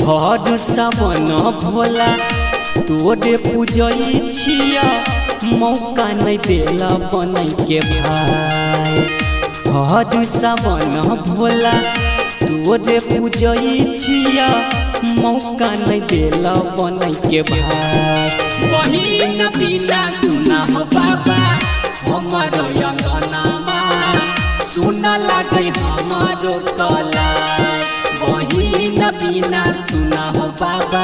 हर सावन भोला तोरे पूजई छिया मौका नहीं देला बनई के भाई। हर सावन भोला तोरे पूजई छिया मौका नहीं देला बनई के भाई। बहिन बिना सुना हो बाबा हमारो अंगनामा सुना लागे हमारो कला। बहिन बिना सुना हो बाबा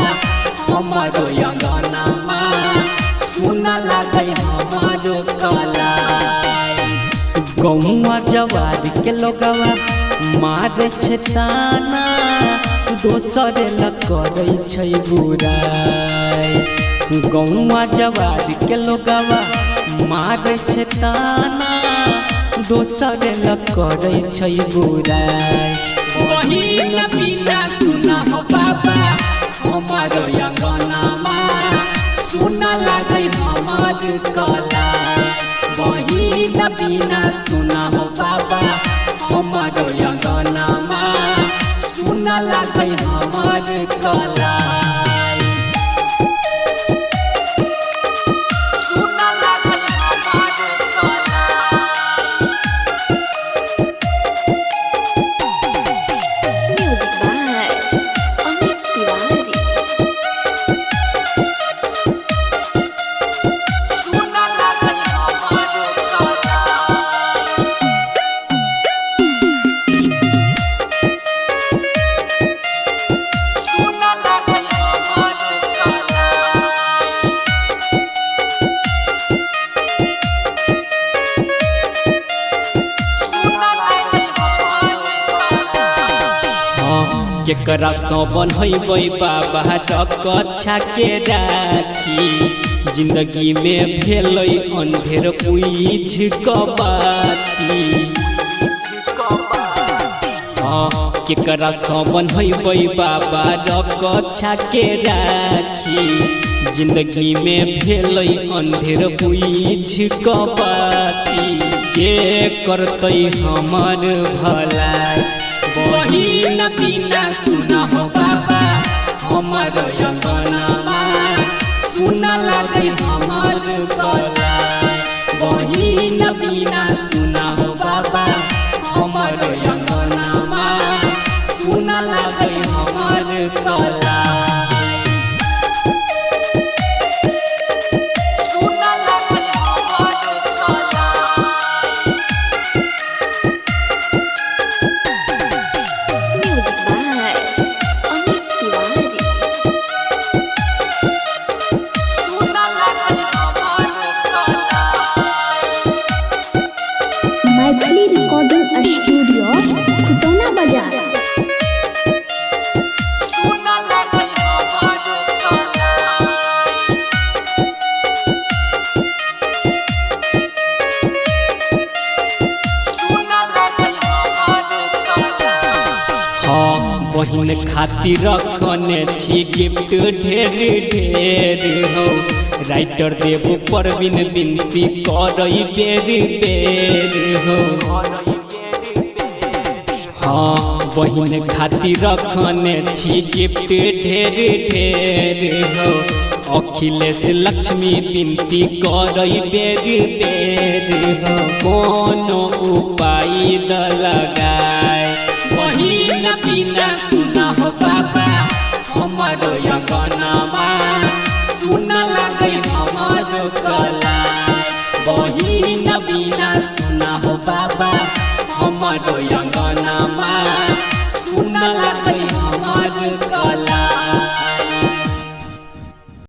हमारो अंगनामा सुना लागे हमारो कला। गौवा जवार के लोगवा मारे छे ताना दोसरे ल करे छै बुराई। गौवा जवार के लोगवा मारे छे ताना दोसरे ल करे छै बुराई। बहिन बिना सुना हो बाबा हमारो अंगनामा सुना लागे हमार कला। बहिन बिना सुना हो बाबा हमारो अंगनामा सुना लागे हमार कला। केकरा सबन होइबै बाबा रक्षा के राखी। जिंदगी में भेलै अंधेर पूछ कबाती। केकरा सबन होइबै बाबा रक्षा के राखी। जिंदगी में भेलै अंधेर पूछ कबाती। के करतै हमर भलाई। बहिन बिना सुना हो बाबा हमारो अंगनामा सुना लागे हमार कला। बहिन बिना सुना हो बाबा हमारो अंगनामा सुना लागे हमार कला। मैथिली रिकॉर्डिंग स्टूडियो खुटौना बाजार। बहिन खातिर रखने छी गिफ्ट ढेर ढेर हो। राइटर देव परवीन बिनती करई बेर बेर हो। हाँ बहिन खातिर रखने छी गिफ्ट ढेर ढेर हो। अखिलेश लक्ष्मी बिनती करई बेर बेर हो। कोनो उपाय लगाए। बहिन बिना सुना हो बाबा हमारो अंगनामा सुना लागे हमार कला। बहिन बिना सुना हो बाबा हमारो अंगनामा